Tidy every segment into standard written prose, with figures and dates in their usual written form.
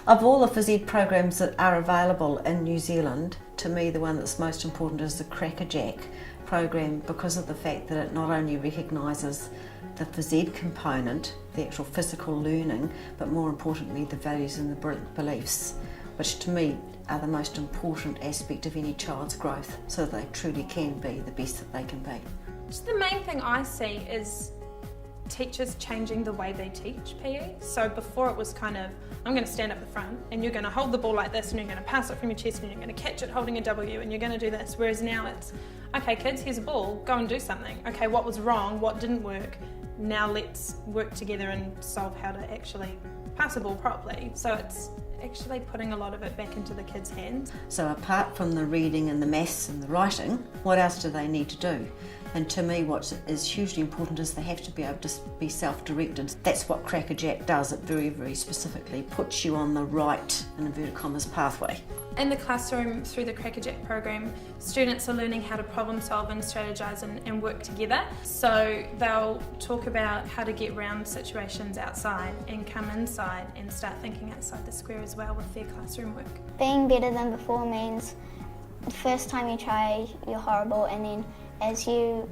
Of all the phys ed programs that are available in New Zealand, to me the one that's most important is the CrackerJack program, because of the fact that it not only recognises the phys ed component, the actual physical learning, but more importantly the values and the beliefs, which to me are the most important aspect of any child's growth, so that they truly can be the best that they can be. Just the main thing I see is teachers changing the way they teach PE. So before it was kind of, I'm going to stand up the front and you're going to hold the ball like this and you're going to pass it from your chest and you're going to catch it holding a W and you're going to do this. Whereas now it's, okay kids, here's a ball, go and do something. Okay, what was wrong, what didn't work, now let's work together and solve how to actually pass a ball properly. So it's actually putting a lot of it back into the kids' hands. So apart from the reading and the maths and the writing, what else do they need to do? And to me what is hugely important is they have to be able to be self-directed. That's what CrackerJack does. It very, very specifically puts you on the right, in inverted commas, pathway. In the classroom, through the CrackerJack program, students are learning how to problem solve and strategise and work together. So they'll talk about how to get around situations outside and come inside and start thinking outside the square as well with their classroom work. Being better than before means the first time you try, you're horrible, and then as you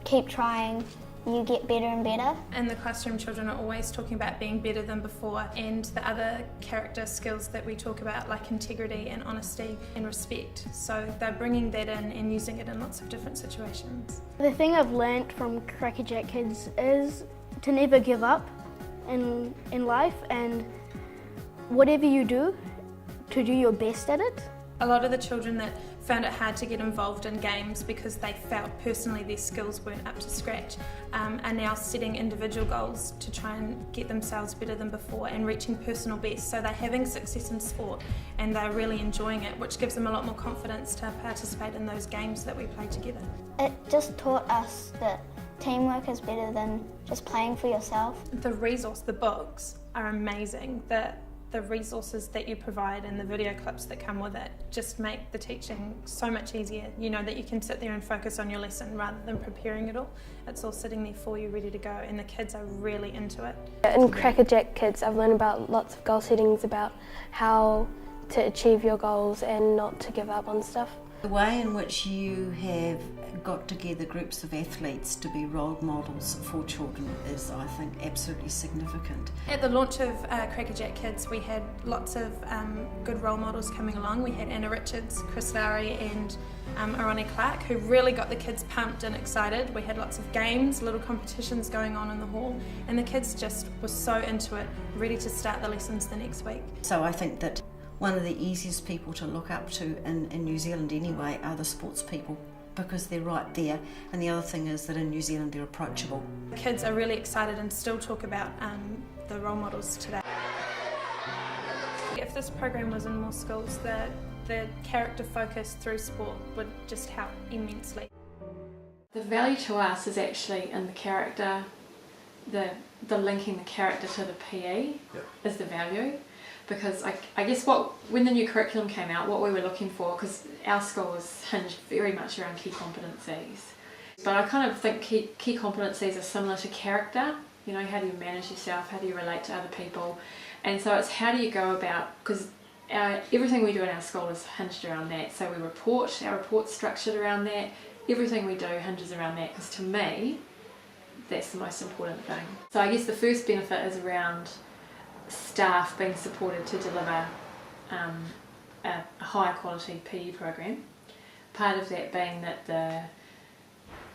keep trying, you get better and better. In the classroom, children are always talking about being better than before, and the other character skills that we talk about, like integrity and honesty and respect. So they're bringing that in and using it in lots of different situations. The thing I've learnt from CrackerJack Kids is to never give up in life, and whatever you do, to do your best at it. A lot of the children that found it hard to get involved in games because they felt personally their skills weren't up to scratch are now setting individual goals to try and get themselves better than before and reaching personal best. So they're having success in sport and they're really enjoying it, which gives them a lot more confidence to participate in those games that we play together. It just taught us that teamwork is better than just playing for yourself. The resource, the books, are amazing. The resources that you provide and the video clips that come with it just make the teaching so much easier. You know that you can sit there and focus on your lesson rather than preparing it all. It's all sitting there for you, ready to go, and the kids are really into it. In CrackerJack Kids, I've learned about lots of goal settings, about how to achieve your goals and not to give up on stuff. The way in which you have got together groups of athletes to be role models for children is, I think, absolutely significant. At the launch of CrackerJack Kids, we had lots of good role models coming along. We had Anna Richards, Chris Lowry and Aroni Clark, who really got the kids pumped and excited. We had lots of games, little competitions going on in the hall, and the kids just were so into it, ready to start the lessons the next week. So I think that one of the easiest people to look up to in New Zealand anyway are the sports people, because they're right there, and the other thing is that in New Zealand they're approachable. Kids are really excited and still talk about the role models today. If this program was in more schools, the character focus through sport would just help immensely. The value to us is actually in the character, the linking the character to the PE is the value. Because I guess when the new curriculum came out, what we were looking for, because our school was hinged very much around key competencies. But I kind of think key competencies are similar to character. You know, how do you manage yourself, how do you relate to other people? And so it's how do you go about, because everything we do in our school is hinged around that. So we report, our report's structured around that. Everything we do hinges around that, because to me, that's the most important thing. So I guess the first benefit is around staff being supported to deliver a higher quality PE program. Part of that being that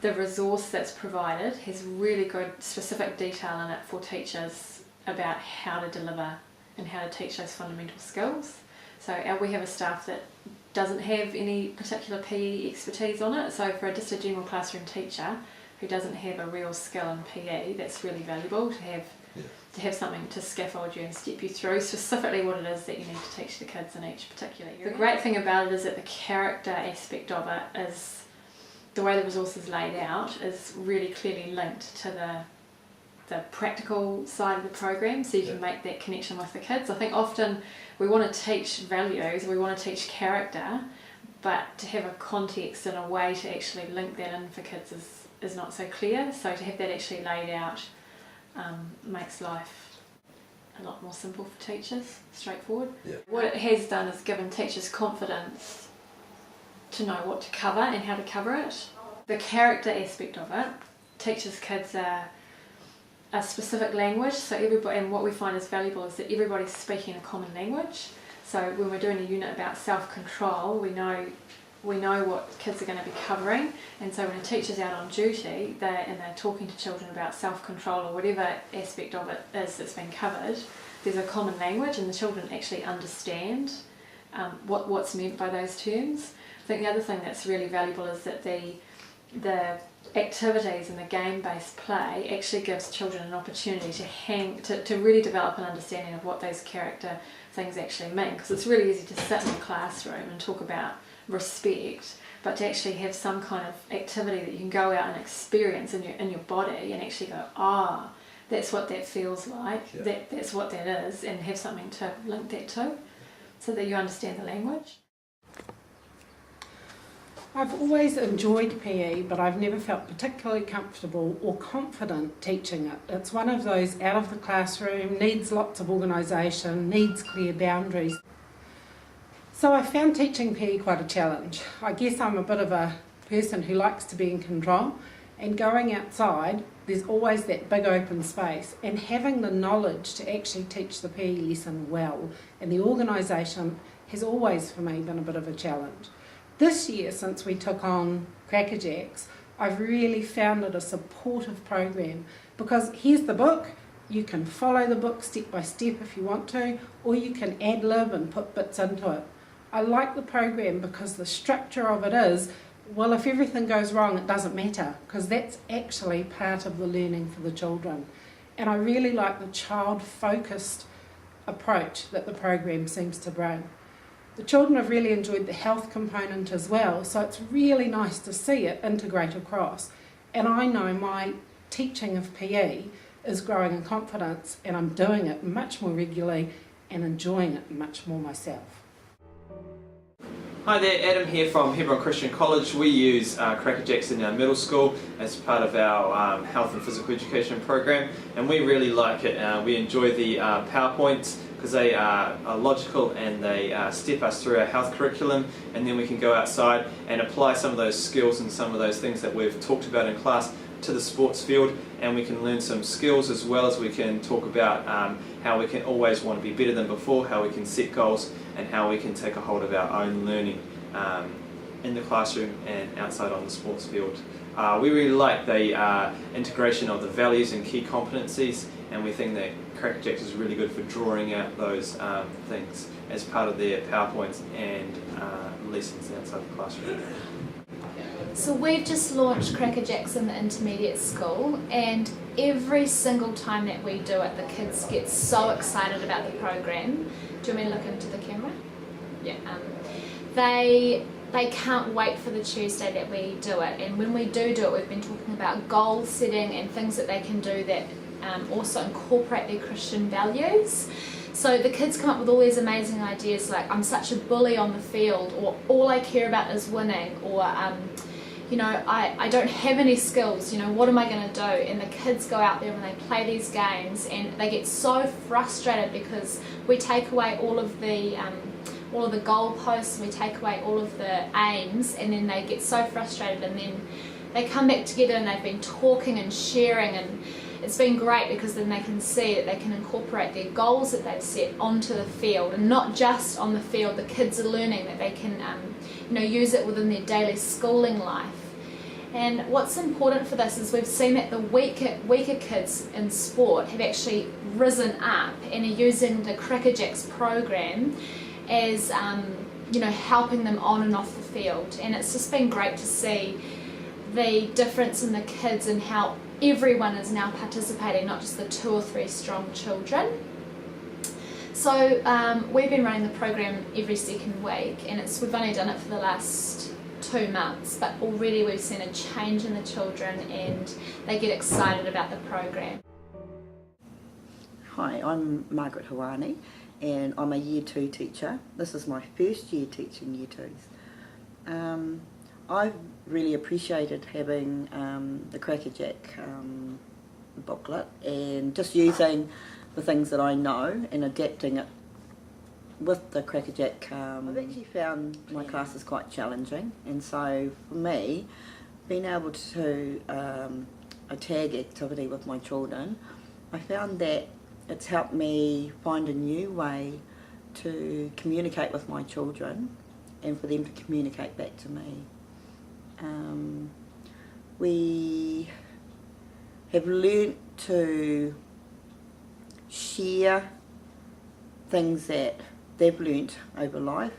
the resource that's provided has really good specific detail in it for teachers about how to deliver and how to teach those fundamental skills. So we have a staff that doesn't have any particular PE expertise on it, so for just a general classroom teacher who doesn't have a real skill in PE, that's really valuable to have something to scaffold you and step you through specifically what it is that you need to teach the kids in each particular area. The great thing about it is that the character aspect of it is, the way the resource is laid out is really clearly linked to the practical side of the program, so you can make that connection with the kids. I think often we want to teach values, we want to teach character, but to have a context and a way to actually link that in for kids is not so clear. So to have that actually laid out makes life a lot more simple for teachers, straightforward. Yeah. What it has done is given teachers confidence to know what to cover and how to cover it. The character aspect of it teaches kids a specific language, so everybody, and what we find is valuable is that everybody's speaking a common language. So when we're doing a unit about self-control, we know what kids are going to be covering, and so when a teacher's out on duty they're talking to children about self-control or whatever aspect of it is that's been covered, there's a common language and the children actually understand what's meant by those terms. I think the other thing that's really valuable is that the activities and the game-based play actually gives children an opportunity to really develop an understanding of what those character things actually mean, because it's really easy to sit in a classroom and talk about respect, but to actually have some kind of activity that you can go out and experience in your body and actually go, that's what that feels like, yeah. That's what that is, and have something to link that to so that you understand the language. I've always enjoyed PE, but I've never felt particularly comfortable or confident teaching it. It's one of those out of the classroom, needs lots of organisation, needs clear boundaries. So I found teaching PE quite a challenge. I guess I'm a bit of a person who likes to be in control, and going outside, there's always that big open space, and having the knowledge to actually teach the PE lesson well, and the organisation has always for me been a bit of a challenge. This year, since we took on CrackerJacks, I've really found it a supportive program, because here's the book, you can follow the book step by step if you want to, or you can ad-lib and put bits into it. I like the program because the structure of it is, well, if everything goes wrong, it doesn't matter, because that's actually part of the learning for the children. And I really like the child-focused approach that the program seems to bring. The children have really enjoyed the health component as well, so it's really nice to see it integrate across. And I know my teaching of PE is growing in confidence, and I'm doing it much more regularly and enjoying it much more myself. Hi there, Adam here from Hebron Christian College. We use CrackerJacks in our middle school as part of our health and physical education program, and we really like it. We enjoy the PowerPoints because they are logical and they step us through our health curriculum, and then we can go outside and apply some of those skills and some of those things that we've talked about in class to the sports field, and we can learn some skills as well as we can talk about how we can always want to be better than before, how we can set goals, and how we can take a hold of our own learning in the classroom and outside on the sports field. We really like the integration of the values and key competencies, and we think that CrackerJacks is really good for drawing out those things as part of their PowerPoints and lessons outside the classroom. So we've just launched CrackerJacks in the intermediate school, and every single time that we do it, the kids get so excited about the program. Do you want me to look into the camera? Yeah. They can't wait for the Tuesday that we do it, and when we do it, we've been talking about goal setting and things that they can do that also incorporate their Christian values. So the kids come up with all these amazing ideas like, I'm such a bully on the field, or all I care about is winning, or you know, I don't have any skills, you know, what am I going to do? And the kids go out there and they play these games, and they get so frustrated because we take away all of the goalposts, we take away all of the aims, and then they get so frustrated, and then they come back together and they've been talking and sharing, and it's been great because then they can see that they can incorporate their goals that they've set onto the field, and not just on the field. The kids are learning that they can you know, use it within their daily schooling life. And what's important for this is we've seen that the weaker kids in sport have actually risen up and are using the CrackerJacks program as you know, helping them on and off the field. And it's just been great to see the difference in the kids and how everyone is now participating, not just the 2 or 3 strong children. So we've been running the program every second week, and we've only done it for the last 2 months, but already we've seen a change in the children and they get excited about the program. Hi, I'm Margaret Hawani, and I'm a Year 2 teacher. This is my first year teaching Year 2s. I've really appreciated having the CrackerJack booklet, and just using the things that I know and adapting it with the CrackerJack. I've actually found my classes quite challenging, and so for me, being able to a tag activity with my children, I found that it's helped me find a new way to communicate with my children and for them to communicate back to me. We have learnt to share things that they've learnt over life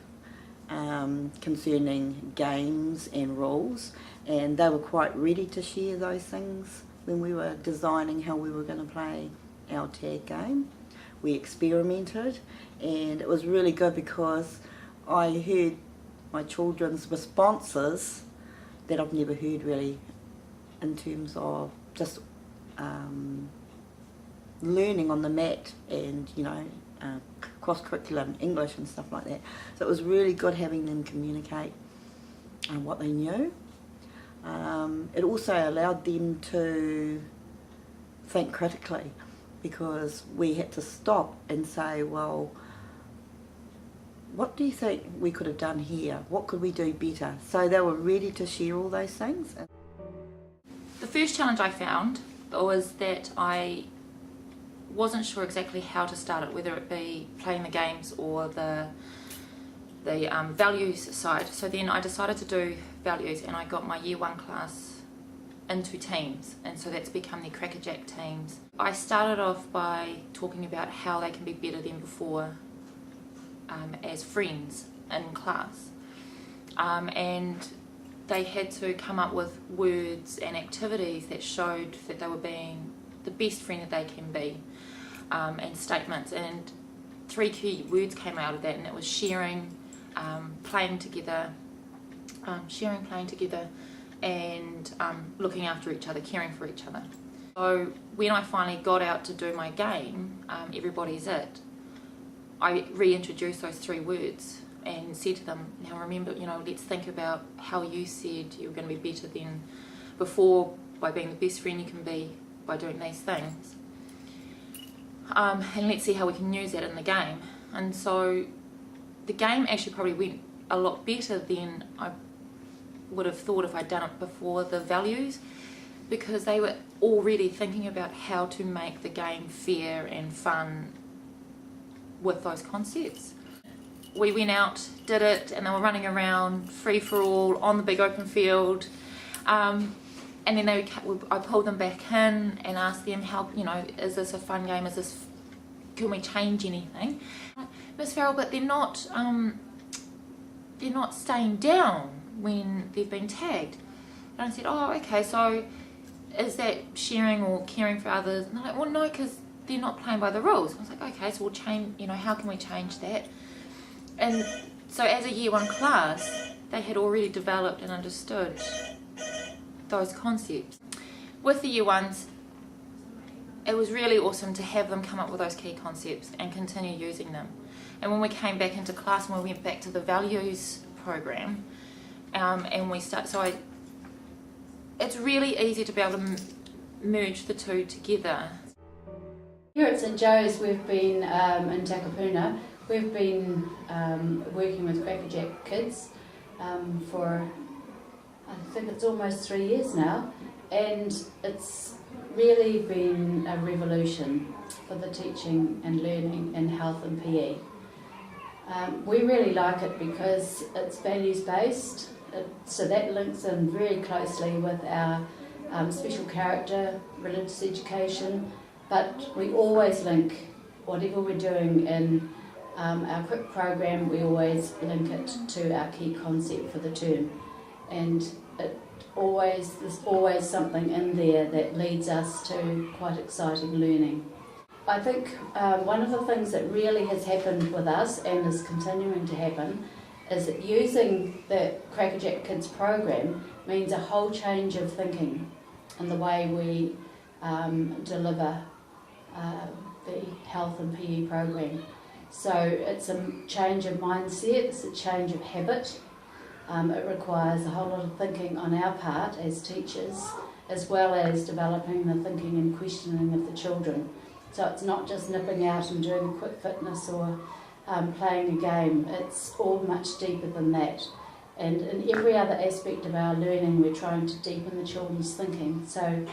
concerning games and rules, and they were quite ready to share those things when we were designing how we were going to play our tag game. We experimented, and it was really good because I heard my children's responses that I've never heard really in terms of just learning on the mat and, you know, cross-curriculum English and stuff like that. So it was really good having them communicate what they knew. It also allowed them to think critically, because we had to stop and say, well, what do you think we could have done here? What could we do better? So they were ready to share all those things. The first challenge I found was that I wasn't sure exactly how to start it, whether it be playing the games or the values side. So then I decided to do values, and I got my Year 1 class into teams, and so that's become the CrackerJack teams. I started off by talking about how they can be better than before as friends in class, and they had to come up with words and activities that showed that they were being the best friend that they can be, and statements, and 3 key words came out of that, and it was sharing, playing together, and looking after each other, caring for each other. So when I finally got out to do my game, Everybody's It, I reintroduced those 3 words and said to them, now remember, you know, let's think about how you said you were going to be better than before by being the best friend you can be by doing these things. And let's see how we can use that in the game. And so the game actually probably went a lot better than I would have thought if I'd done it before the values, because they were already thinking about how to make the game fair and fun with those concepts. We went out, did it, and they were running around free for all on the big open field, and then I pulled them back in and asked them, how, you know, is this a fun game? Can we change anything? Miss Farrell, but they're not staying down when they've been tagged. And I said, oh, okay, so is that sharing or caring for others? And they're like, well, no, because they're not playing by the rules. I was like, okay, so we'll change, you know, how can we change that? And so as a Year 1 class, they had already developed and understood those concepts. With the Year 1s, it was really awesome to have them come up with those key concepts and continue using them. And when we came back into class and we went back to the values program, and we start, so it's really easy to be able to merge the two together. Here at St Joe's, we've been in Takapuna. We've been working with CrackerJack Kids for, I think it's almost 3 years now, and it's really been a revolution for the teaching and learning in health and PE. We really like it because it's values-based, so that links in very closely with our special character, religious education, but we always link whatever we're doing in our quick program, we always link it to our key concept for the term, and there's always something in there that leads us to quite exciting learning. I think one of the things that really has happened with us and is continuing to happen is that using the CrackerJack Kids program means a whole change of thinking in the way we deliver the health and PE program. So it's a change of mindset, it's a change of habit. It requires a whole lot of thinking on our part as teachers, as well as developing the thinking and questioning of the children. So it's not just nipping out and doing a quick fitness or playing a game. It's all much deeper than that. And in every other aspect of our learning, we're trying to deepen the children's thinking. So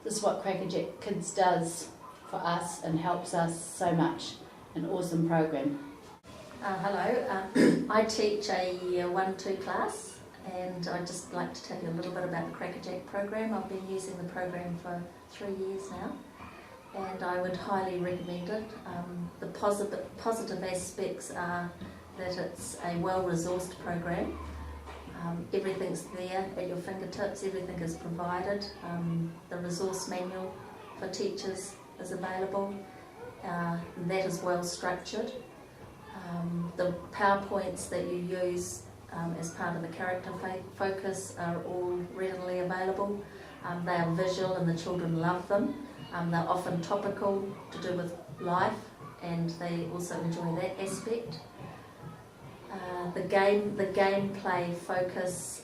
this is what CrackerJack Kids does for us and helps us so much. An awesome program. Hello, I teach a Year 1-2 class, and I'd just like to tell you a little bit about the CrackerJack program. I've been using the program for 3 years now, and I would highly recommend it. The positive aspects are that it's a well-resourced program. Everything's there at your fingertips, everything is provided. The resource manual for teachers is available. That is well structured. The PowerPoints that you use as part of the character focus are all readily available. They are visual and the children love them. They're often topical to do with life, and they also enjoy that aspect. The gameplay focus,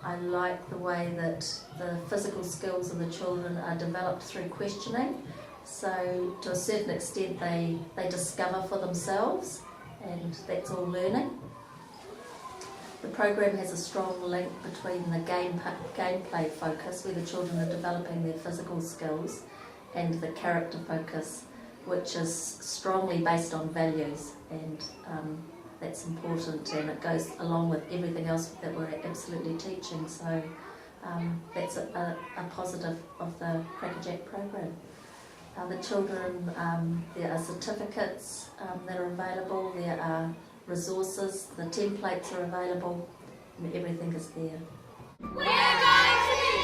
I like the way that the physical skills of the children are developed through questioning. So to a certain extent they discover for themselves, and that's all learning. The program has a strong link between the gameplay focus, where the children are developing their physical skills, and the character focus, which is strongly based on values, and that's important, and it goes along with everything else that we're absolutely teaching. So that's a positive of the CrackerJack program. The children, there are certificates that are available, there are resources, the templates are available, and everything is there. We're going to be